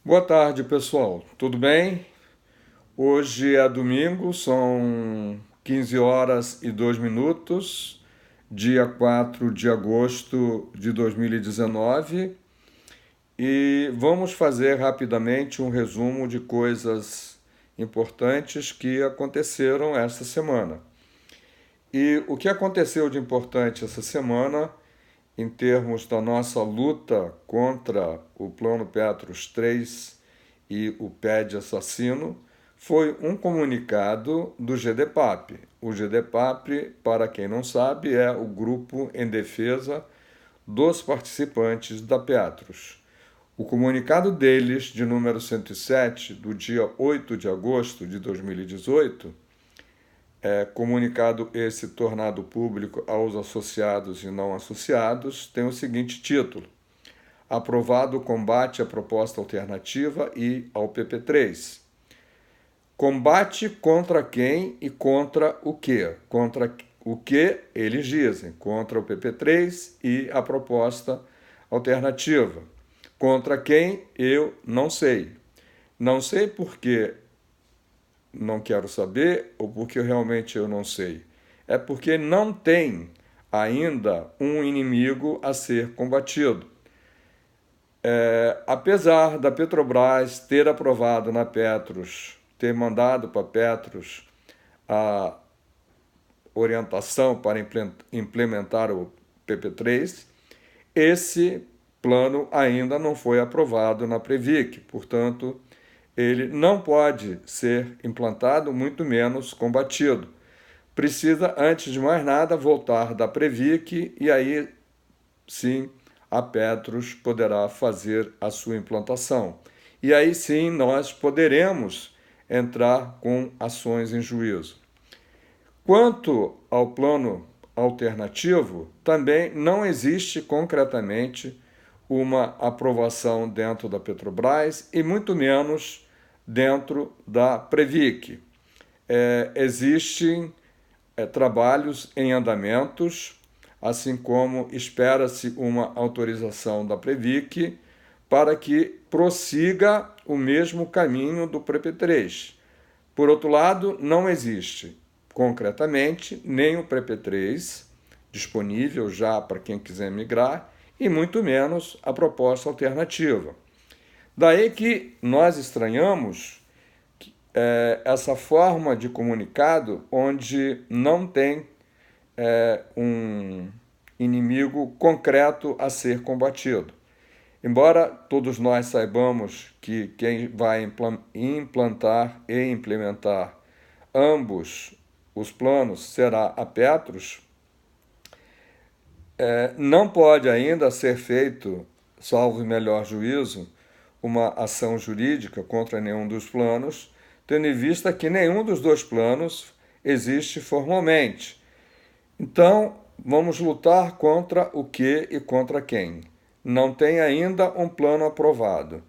Boa tarde, pessoal. Tudo bem? Hoje é domingo, são 15 horas e 2 minutos, dia 4 de agosto de 2019, e vamos fazer rapidamente um resumo de coisas importantes que aconteceram esta semana. E o que aconteceu de importante essa semana, em termos da nossa luta contra o Plano Petros 3 e o PED assassino, foi um comunicado do GDPAP. O GDPAP, para quem não sabe, é o grupo em defesa dos participantes da Petros. O comunicado deles, de número 107, do dia 8 de agosto de 2018, comunicado esse tornado público aos associados e não associados, tem o seguinte título: Aprovado o combate à proposta alternativa e ao PP3. Combate contra quem e contra o quê? Contra o que eles dizem, contra o PP3 e a proposta alternativa. Contra quem eu não sei. Não sei porque não quero saber ou porque realmente eu não sei. É porque não tem ainda um inimigo a ser combatido. Apesar da Petrobras ter aprovado na Petros, ter mandado para a Petros a orientação para implementar o PP3, esse plano ainda não foi aprovado na Previc, portanto, ele não pode ser implantado, muito menos combatido. Precisa, antes de mais nada, voltar da Previc e aí sim a Petros poderá fazer a sua implantação. E aí sim nós poderemos entrar com ações em juízo. Quanto ao plano alternativo, também não existe concretamente uma aprovação dentro da Petrobras e muito menos dentro da Previc. Existem trabalhos em andamentos, assim como espera-se uma autorização da Previc para que prossiga o mesmo caminho do PP3. Por outro lado, não existe concretamente nem o PP3 disponível já para quem quiser migrar e muito menos a proposta alternativa. Daí que nós estranhamos essa forma de comunicado onde não tem um inimigo concreto a ser combatido. Embora todos nós saibamos que quem vai implantar e implementar ambos os planos será a Petros, não pode ainda ser feito, salvo melhor juízo, uma ação jurídica contra nenhum dos planos, tendo em vista que nenhum dos dois planos existe formalmente. Então, vamos lutar contra o que e contra quem? Não tem ainda um plano aprovado.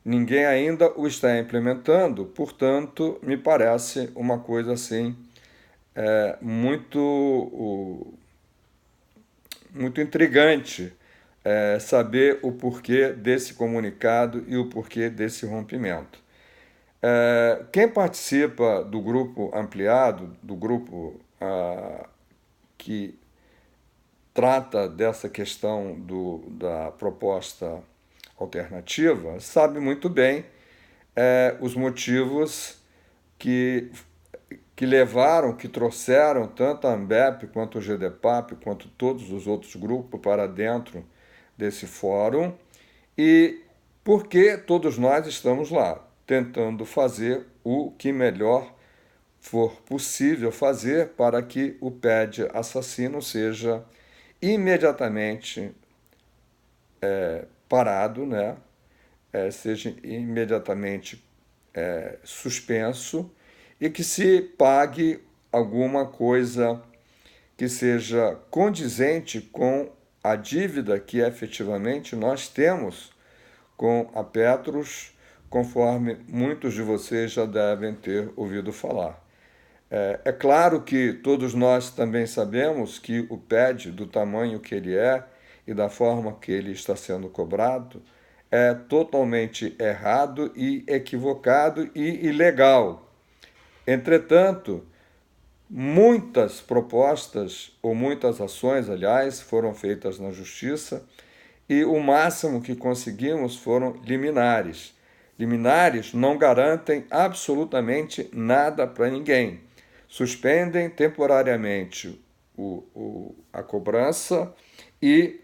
Ninguém ainda o está implementando, portanto, me parece uma coisa assim muito intrigante saber o porquê desse comunicado e o porquê desse rompimento. Quem participa do grupo ampliado, do grupo que trata dessa questão da proposta alternativa, sabe muito bem os motivos que levaram, que trouxeram tanto a Ambep quanto o GDPAP, quanto todos os outros grupos para dentro desse fórum e por que todos nós estamos lá, tentando fazer o que melhor for possível fazer para que o PED assassino seja imediatamente parado, né? Seja imediatamente suspenso e que se pague alguma coisa que seja condizente com a dívida que efetivamente nós temos com a Petros, conforme muitos de vocês já devem ter ouvido falar. É claro que todos nós também sabemos que o PED, do tamanho que ele é e da forma que ele está sendo cobrado, é totalmente errado e equivocado e ilegal. Entretanto, muitas propostas, ou muitas ações, aliás, foram feitas na Justiça e o máximo que conseguimos foram liminares. Liminares não garantem absolutamente nada para ninguém. Suspendem temporariamente a cobrança e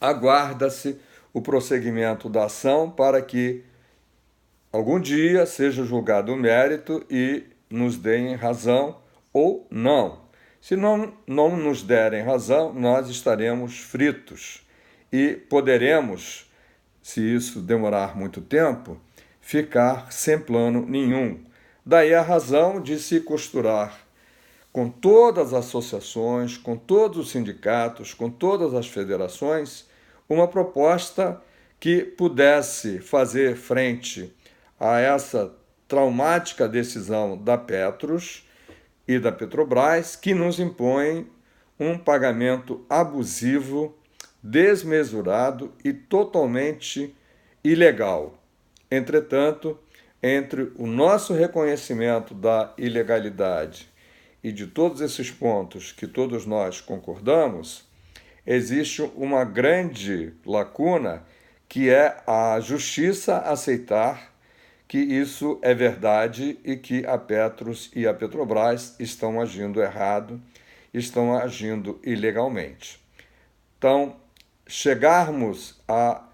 aguarda-se o prosseguimento da ação para que algum dia seja julgado o mérito e nos deem razão ou não. Se não nos derem razão, nós estaremos fritos e poderemos, se isso demorar muito tempo, ficar sem plano nenhum. Daí a razão de se costurar com todas as associações, com todos os sindicatos, com todas as federações, uma proposta que pudesse fazer frente a essa traumática decisão da Petros e da Petrobras, que nos impõem um pagamento abusivo, desmesurado e totalmente ilegal. Entretanto, entre o nosso reconhecimento da ilegalidade e de todos esses pontos que todos nós concordamos, existe uma grande lacuna, que é a justiça aceitar que isso é verdade e que a Petros e a Petrobras estão agindo errado, estão agindo ilegalmente. Então, chegarmos à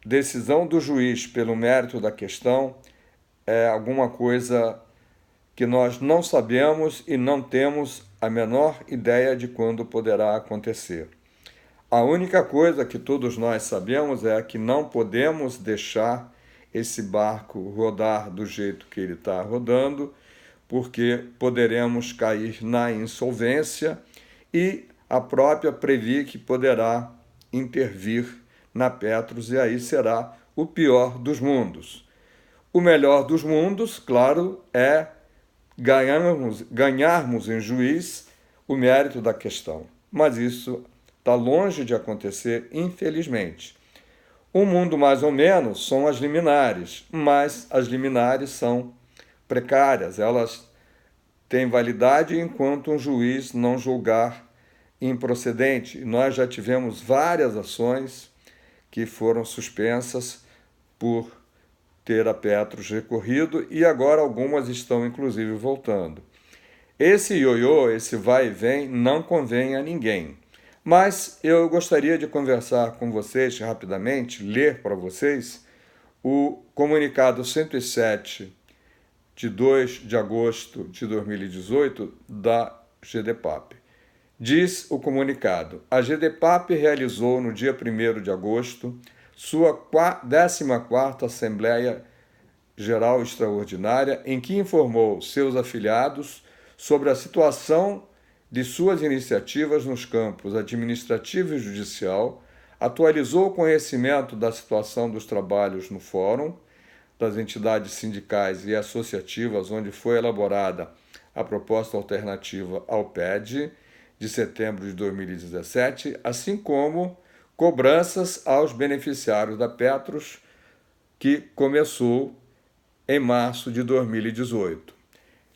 decisão do juiz pelo mérito da questão é alguma coisa que nós não sabemos e não temos a menor ideia de quando poderá acontecer. A única coisa que todos nós sabemos é que não podemos deixar esse barco rodar do jeito que ele está rodando, porque poderemos cair na insolvência e a própria Previc poderá intervir na Petros e aí será o pior dos mundos. O melhor dos mundos, claro, é ganharmos em juiz o mérito da questão. Mas isso está longe de acontecer, infelizmente. Um mundo mais ou menos são as liminares, mas as liminares são precárias, elas têm validade enquanto um juiz não julgar improcedente. Nós já tivemos várias ações que foram suspensas por ter a Petros recorrido e agora algumas estão inclusive voltando. Esse ioiô, esse vai e vem, não convém a ninguém. Mas eu gostaria de conversar com vocês rapidamente, ler para vocês o comunicado 107 de 2 de agosto de 2018 da GDPAP. Diz o comunicado: a GDPAP realizou no dia 1º de agosto sua 14ª Assembleia Geral Extraordinária, em que informou seus afiliados sobre a situação de suas iniciativas nos campos administrativo e judicial, atualizou o conhecimento da situação dos trabalhos no Fórum, das entidades sindicais e associativas onde foi elaborada a proposta alternativa ao PED de setembro de 2017, assim como cobranças aos beneficiários da Petros, que começou em março de 2018.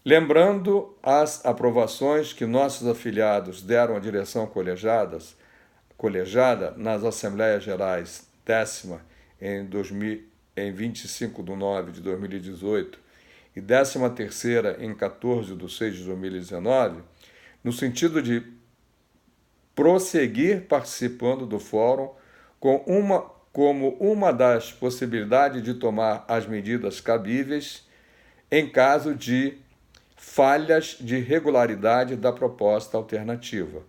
Lembrando as aprovações que nossos afiliados deram à direção colegiada nas Assembleias Gerais 10ª em 25 de 9 de 2018 e 13ª em 14 de 6 de 2019, no sentido de prosseguir participando do Fórum como uma das possibilidades de tomar as medidas cabíveis em caso de falhas de regularidade da proposta alternativa.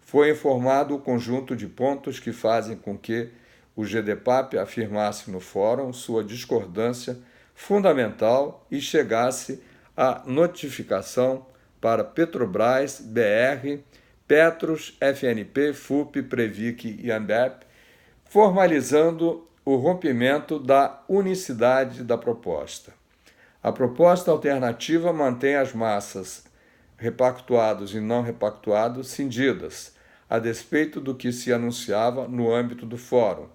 Foi informado o conjunto de pontos que fazem com que o GDPAP afirmasse no Fórum sua discordância fundamental e chegasse à notificação para Petrobras, BR, Petros, FNP, FUP, Previc e ANBEP, formalizando o rompimento da unicidade da proposta. A proposta alternativa mantém as massas repactuados e não repactuados cindidas, a despeito do que se anunciava no âmbito do Fórum,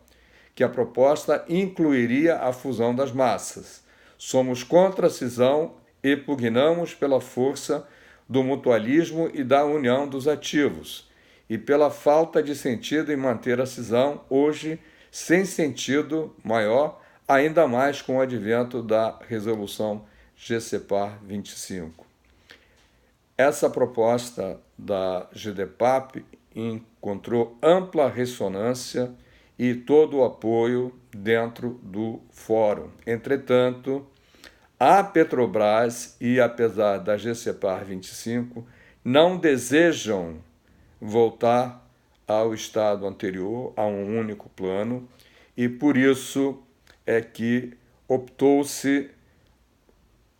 que a proposta incluiria a fusão das massas. Somos contra a cisão e pugnamos pela força do mutualismo e da união dos ativos, e pela falta de sentido em manter a cisão, hoje sem sentido maior, ainda mais com o advento da resolução GCPAR 25. Essa proposta da GDPAP encontrou ampla ressonância e todo o apoio dentro do fórum. Entretanto, a Petrobras, e apesar da GCPAR 25, não desejam voltar ao estado anterior, a um único plano, e por isso é que optou-se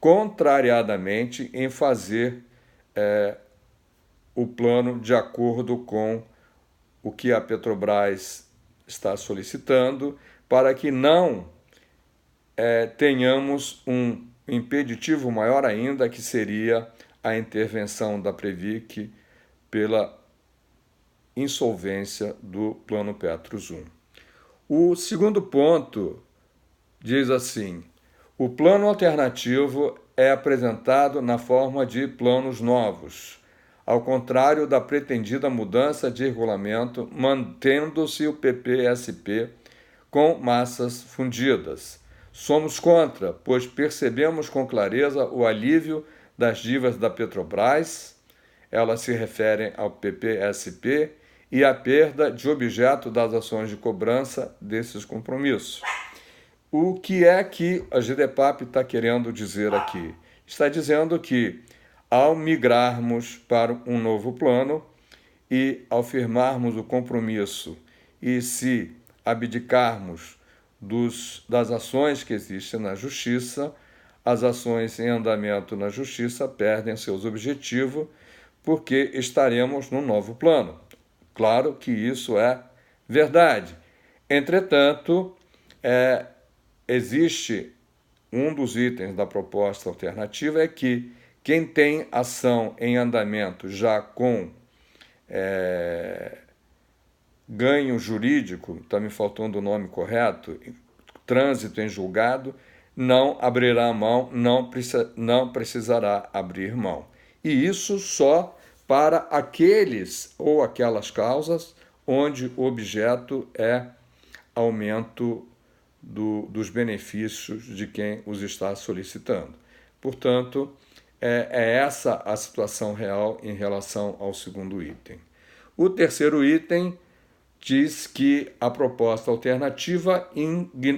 contrariadamente em fazer o plano de acordo com o que a Petrobras está solicitando, para que não tenhamos um impeditivo maior ainda, que seria a intervenção da Previc pela insolvência do Plano Petros I. O segundo ponto diz assim: o plano alternativo é apresentado na forma de planos novos, ao contrário da pretendida mudança de regulamento, mantendo-se o PPSP com massas fundidas. Somos contra, pois percebemos com clareza o alívio das dívidas da Petrobras, elas se referem ao PPSP, e a perda de objeto das ações de cobrança desses compromissos. O que é que a GDPAP está querendo dizer aqui? Está dizendo que, ao migrarmos para um novo plano e ao firmarmos o compromisso e se abdicarmos das ações que existem na Justiça, as ações em andamento na Justiça perdem seus objetivos porque estaremos no novo plano. Claro que isso é verdade. Entretanto, existe um dos itens da proposta alternativa é que quem tem ação em andamento já com ganho jurídico, está me faltando o nome correto, trânsito em julgado, não abrirá mão, não precisará abrir mão. E isso só para aqueles ou aquelas causas onde o objeto é aumento dos benefícios de quem os está solicitando. Portanto, é essa a situação real em relação ao segundo item. O terceiro item diz que a proposta alternativa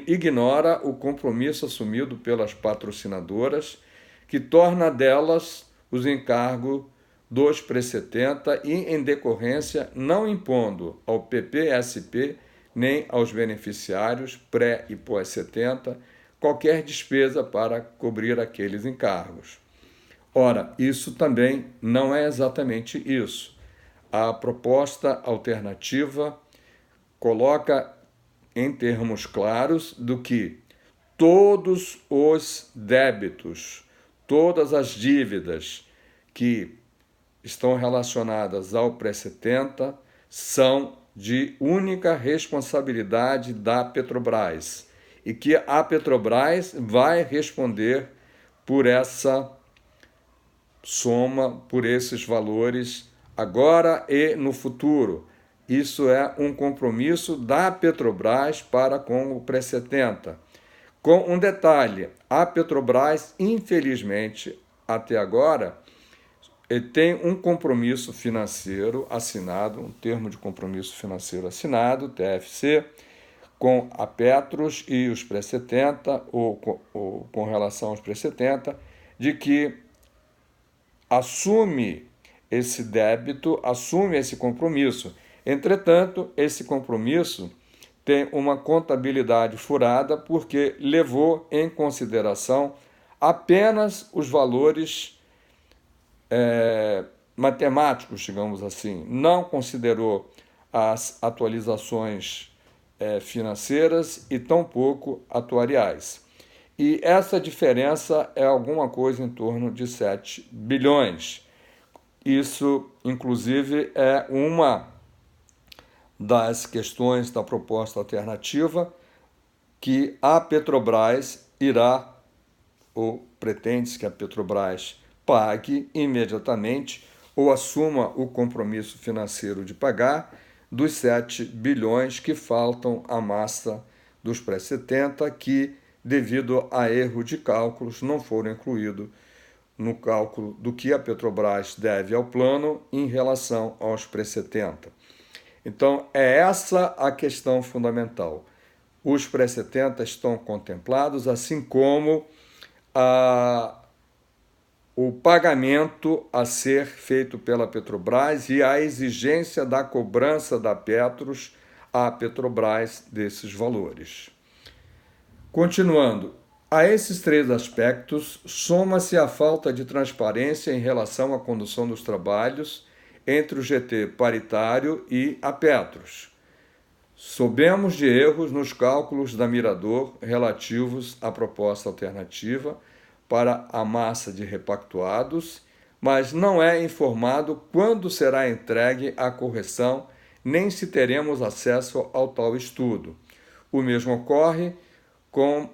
ignora o compromisso assumido pelas patrocinadoras, que torna delas os encargos dos pré-70 e, em decorrência, não impondo ao PPSP nem aos beneficiários pré e pós-70 qualquer despesa para cobrir aqueles encargos. Ora, isso também não é exatamente isso. A proposta alternativa coloca em termos claros do que todos os débitos, todas as dívidas que estão relacionadas ao pré-70 são de única responsabilidade da Petrobras e que a Petrobras vai responder por essa soma, por esses valores, agora e no futuro. Isso é um compromisso da Petrobras para com o pré-70. Com um detalhe, a Petrobras, infelizmente, até agora, tem um compromisso financeiro assinado, um termo de compromisso financeiro assinado, TFC, com a Petros e os pré-70, ou com relação aos pré-70, de que assume esse débito, assume esse compromisso. Entretanto, esse compromisso tem uma contabilidade furada porque levou em consideração apenas os valores matemáticos, digamos assim, não considerou as atualizações financeiras e tampouco atuariais. E essa diferença é alguma coisa em torno de 7 bilhões. Isso, inclusive, é uma das questões da proposta alternativa, que a Petrobras irá, ou pretende que a Petrobras pague imediatamente ou assuma o compromisso financeiro de pagar dos 7 bilhões que faltam à massa dos pré-70, que, devido a erro de cálculos, não foram incluídos no cálculo do que a Petrobras deve ao plano em relação aos pré-70. Então, é essa a questão fundamental. Os pré-70 estão contemplados, assim como o pagamento a ser feito pela Petrobras e a exigência da cobrança da Petros à Petrobras desses valores. Continuando, a esses 3 aspectos soma-se a falta de transparência em relação à condução dos trabalhos entre o GT paritário e a Petros. Soubemos de erros nos cálculos da Mirador relativos à proposta alternativa para a massa de repactuados, mas não é informado quando será entregue a correção, nem se teremos acesso ao tal estudo. O mesmo ocorre com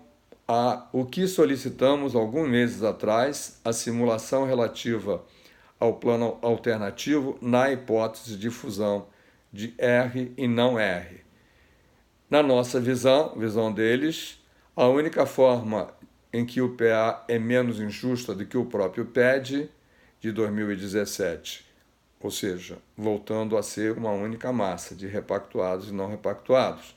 o que solicitamos alguns meses atrás, a simulação relativa ao plano alternativo na hipótese de fusão de R e não R. Na nossa visão deles, a única forma em que o PA é menos injusta do que o próprio PED de 2017, ou seja, voltando a ser uma única massa de repactuados e não repactuados.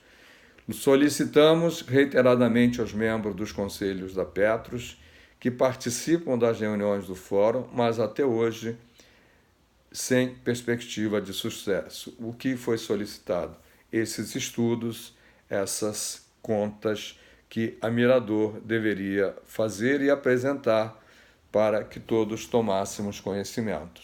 Solicitamos reiteradamente aos membros dos conselhos da Petros que participam das reuniões do fórum, mas até hoje sem perspectiva de sucesso. O que foi solicitado? Esses estudos, essas contas que a Mirador deveria fazer e apresentar para que todos tomássemos conhecimento.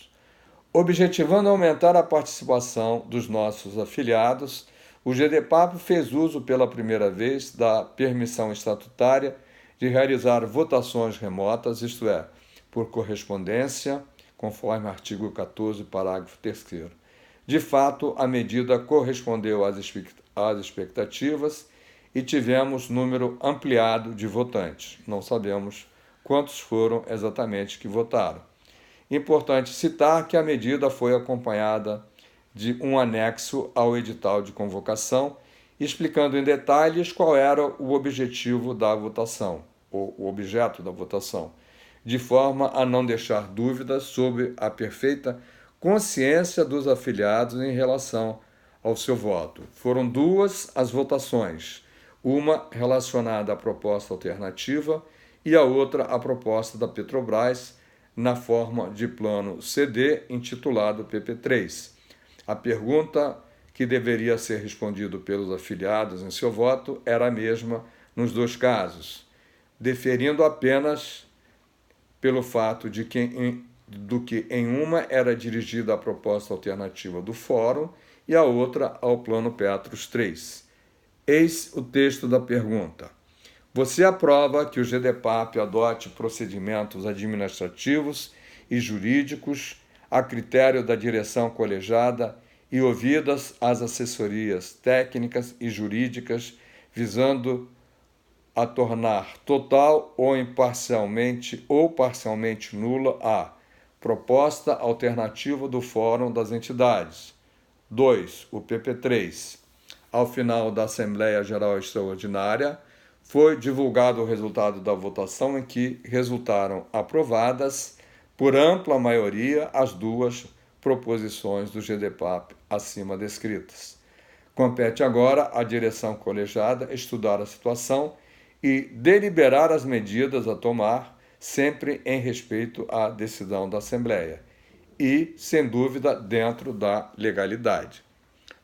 Objetivando aumentar a participação dos nossos afiliados, o GDPAP fez uso pela primeira vez da permissão estatutária de realizar votações remotas, isto é, por correspondência, conforme artigo 14, parágrafo 3º. De fato, a medida correspondeu às expectativas e tivemos número ampliado de votantes. Não sabemos quantos foram exatamente que votaram. Importante citar que a medida foi acompanhada de um anexo ao edital de convocação, explicando em detalhes qual era o objetivo da votação, ou o objeto da votação, de forma a não deixar dúvidas sobre a perfeita consciência dos afiliados em relação ao seu voto. Foram 2 as votações, uma relacionada à proposta alternativa e a outra à proposta da Petrobras na forma de plano CD intitulado PP3. A pergunta que deveria ser respondida pelos afiliados em seu voto era a mesma nos 2 casos, diferindo apenas pelo fato de que em uma era dirigida a proposta alternativa do Fórum e a outra ao Plano Petros 3. Eis o texto da pergunta. Você aprova que o GDPAP adote procedimentos administrativos e jurídicos a critério da direção colegiada e ouvidas as assessorias técnicas e jurídicas, visando a tornar total ou imparcialmente ou parcialmente nula a proposta alternativa do Fórum das Entidades. 2. O PP3. Ao final da Assembleia Geral Extraordinária, foi divulgado o resultado da votação em que resultaram aprovadas, por ampla maioria, as 2 proposições do GDPAP acima descritas. Compete agora à direção colegiada estudar a situação e deliberar as medidas a tomar, sempre em respeito à decisão da Assembleia e, sem dúvida, dentro da legalidade.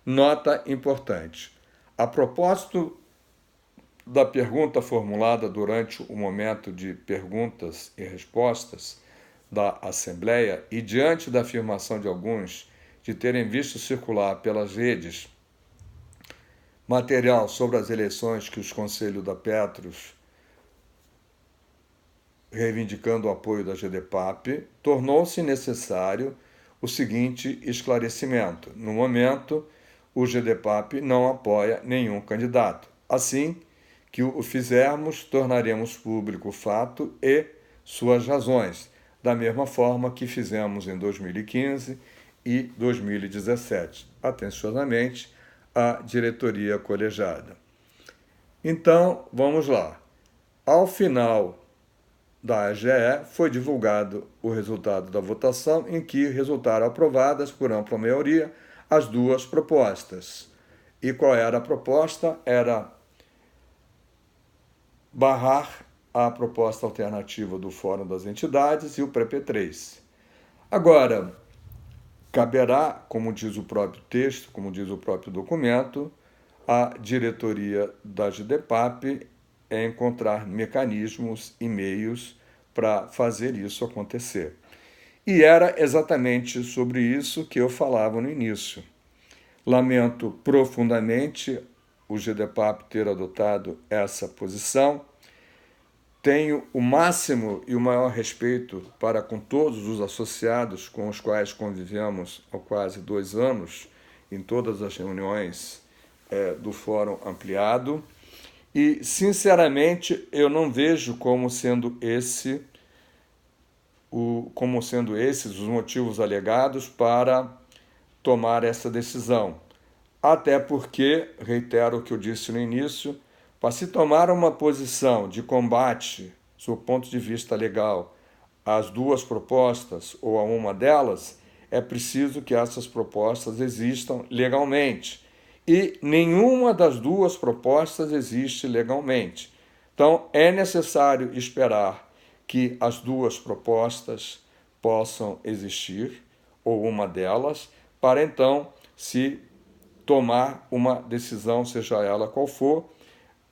Nota importante. A propósito da pergunta formulada durante o momento de perguntas e respostas da Assembleia e diante da afirmação de alguns de terem visto circular pelas redes material sobre as eleições que os conselhos da Petros, reivindicando o apoio da GDPAP, tornou-se necessário o seguinte esclarecimento. No momento, o GDPAP não apoia nenhum candidato. Assim, que o fizermos, tornaremos público o fato e suas razões, da mesma forma que fizemos em 2015 e 2017. Atenciosamente, a diretoria colegiada. Então, vamos lá. Ao final da AGE, foi divulgado o resultado da votação, em que resultaram aprovadas por ampla maioria as duas propostas. E qual era a proposta? Era barrar a proposta alternativa do Fórum das Entidades e o PP3. Agora, caberá, como diz o próprio texto, como diz o próprio documento, à diretoria da GDPAP encontrar mecanismos e meios para fazer isso acontecer. E era exatamente sobre isso que eu falava no início. Lamento profundamente o GDPAP ter adotado essa posição. Tenho o máximo e o maior respeito para com todos os associados com os quais convivemos há quase 2 anos, em todas as reuniões do Fórum Ampliado. E, sinceramente, eu não vejo como sendo esses os motivos alegados para tomar essa decisão. Até porque, reitero o que eu disse no início, para se tomar uma posição de combate, sob o ponto de vista legal, às duas propostas ou a uma delas, é preciso que essas propostas existam legalmente. E nenhuma das duas propostas existe legalmente. Então, é necessário esperar que as duas propostas possam existir, ou uma delas, para então se tomar uma decisão, seja ela qual for,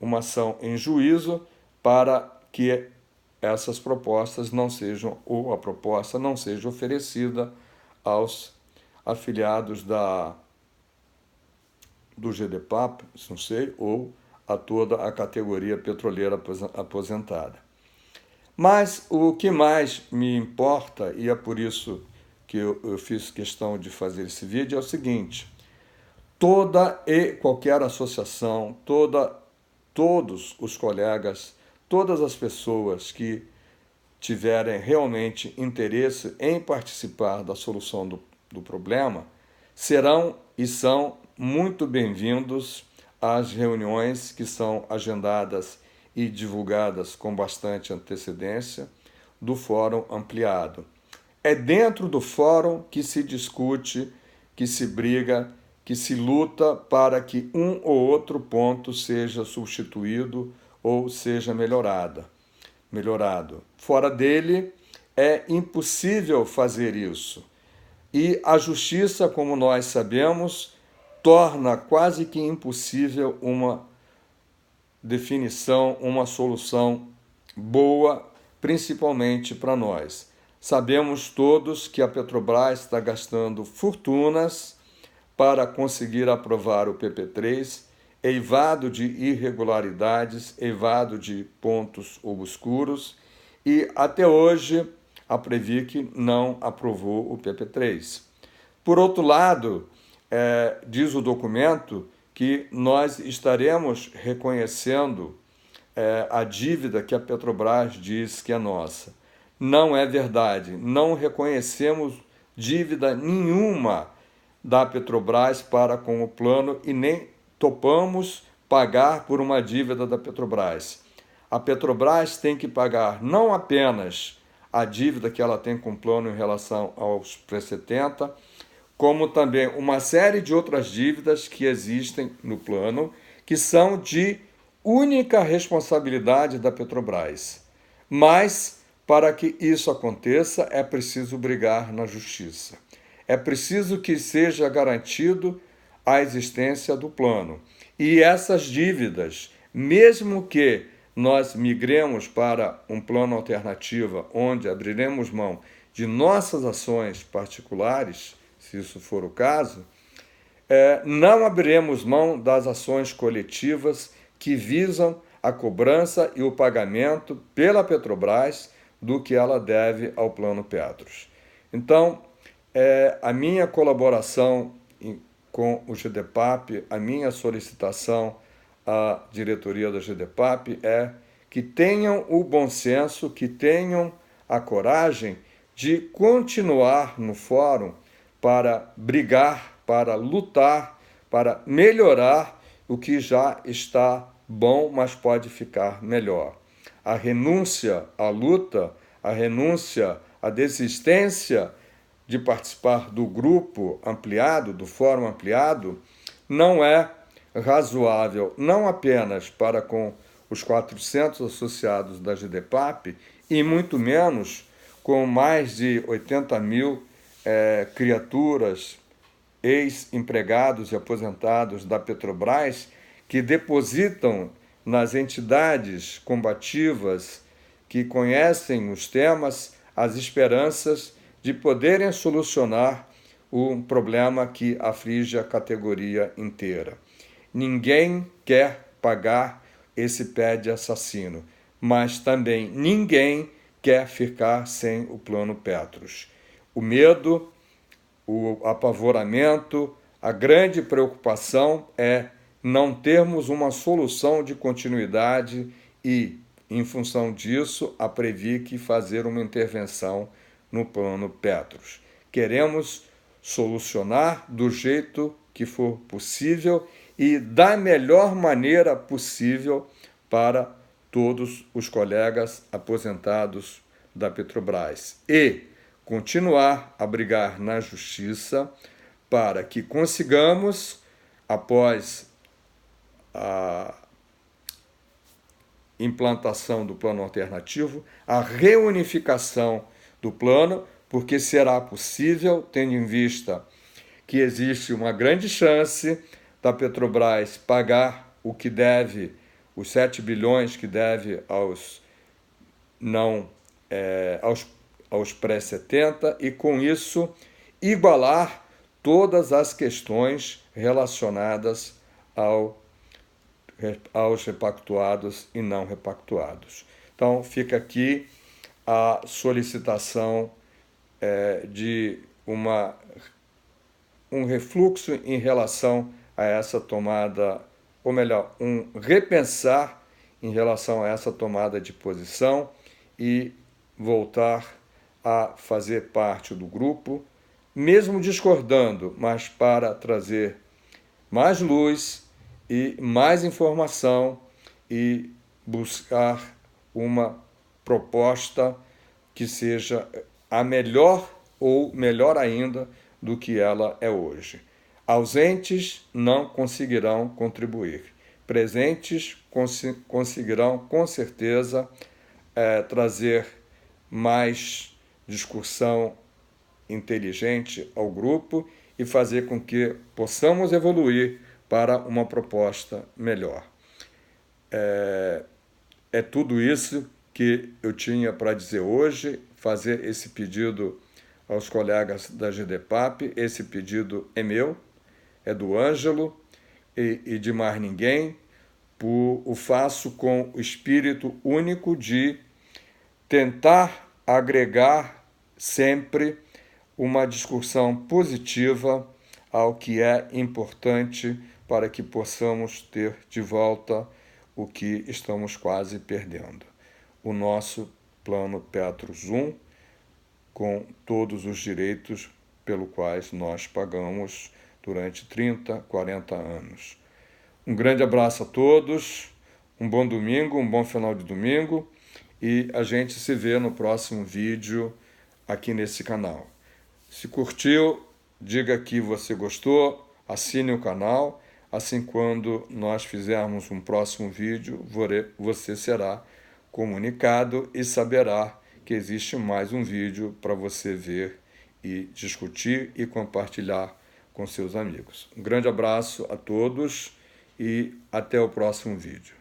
uma ação em juízo, para que essas propostas não sejam, ou a proposta não seja oferecida aos afiliados do GDPAP, não sei, ou a toda a categoria petroleira aposentada. Mas o que mais me importa, e é por isso que eu fiz questão de fazer esse vídeo, é o seguinte: toda e qualquer associação, todos os colegas, todas as pessoas que tiverem realmente interesse em participar da solução do problema, serão e são muito bem-vindos às reuniões que são agendadas e divulgadas com bastante antecedência do Fórum Ampliado. É dentro do Fórum que se discute, que se briga, que se luta para que um ou outro ponto seja substituído ou seja melhorado. Fora dele, é impossível fazer isso. E a justiça, como nós sabemos, torna quase que impossível uma definição, uma solução boa, principalmente para nós. Sabemos todos que a Petrobras está gastando fortunas para conseguir aprovar o PP3, eivado de irregularidades, eivado de pontos obscuros, e até hoje a Previc não aprovou o PP3. Por outro lado, diz o documento que nós estaremos reconhecendo a dívida que a Petrobras diz que é nossa. Não é verdade, não reconhecemos dívida nenhuma da Petrobras para com o plano e nem topamos pagar por uma dívida da Petrobras. A Petrobras tem que pagar não apenas a dívida que ela tem com o plano em relação aos pré-70, como também uma série de outras dívidas que existem no plano, que são de única responsabilidade da Petrobras. Mas, para que isso aconteça, é preciso brigar na justiça. É preciso que seja garantido a existência do plano. E essas dívidas, mesmo que nós migremos para um plano alternativo, onde abriremos mão de nossas ações particulares, se isso for o caso, não abriremos mão das ações coletivas que visam a cobrança e o pagamento pela Petrobras do que ela deve ao Plano Petros. Então, a minha colaboração com o GDPAP, a minha solicitação à diretoria da GDPAP é que tenham o bom senso, que tenham a coragem de continuar no fórum para brigar, para lutar, para melhorar o que já está bom, mas pode ficar melhor. A renúncia à luta, a renúncia à desistência de participar do grupo ampliado, do fórum ampliado, não é razoável, não apenas para com os 400 associados da GDPAP, e muito menos com mais de 80 mil criaturas, ex-empregados e aposentados da Petrobras, que depositam nas entidades combativas que conhecem os temas as esperanças de poderem solucionar um problema que aflige a categoria inteira. Ninguém quer pagar esse pé de assassino, mas também ninguém quer ficar sem o Plano Petros. O medo, o apavoramento, a grande preocupação é não termos uma solução de continuidade e, em função disso, a Previc fazer uma intervenção no Plano Petros. Queremos solucionar do jeito que for possível e da melhor maneira possível para todos os colegas aposentados da Petrobras e continuar a brigar na justiça para que consigamos, após a implantação do plano alternativo, a reunificação do plano, porque será possível, tendo em vista que existe uma grande chance da Petrobras pagar o que deve, os 7 bilhões que deve aos pré-70 e, com isso, igualar todas as questões relacionadas aos repactuados e não repactuados. Então, fica aqui a solicitação de um refluxo em relação a essa tomada, ou melhor, um repensar em relação a essa tomada de posição e voltar a fazer parte do grupo, mesmo discordando, mas para trazer mais luz e mais informação e buscar uma proposta que seja a melhor ou melhor ainda do que ela é hoje. Ausentes não conseguirão contribuir. Presentes conseguirão, com certeza, trazer mais discussão inteligente ao grupo e fazer com que possamos evoluir para uma proposta melhor. É tudo isso que eu tinha para dizer hoje, fazer esse pedido aos colegas da GDPAP. Esse pedido é meu, é do Ângelo e de mais ninguém. O faço com o espírito único de tentar agregar sempre uma discussão positiva ao que é importante para que possamos ter de volta o que estamos quase perdendo. O nosso Plano Petros 1, com todos os direitos pelos quais nós pagamos durante 30, 40 anos. Um grande abraço a todos, um bom domingo, um bom final de domingo, e a gente se vê no próximo vídeo aqui nesse canal. Se curtiu, diga que você gostou, assine o canal, assim quando nós fizermos um próximo vídeo, você será comunicado e saberá que existe mais um vídeo para você ver e discutir e compartilhar com seus amigos. Um grande abraço a todos e até o próximo vídeo.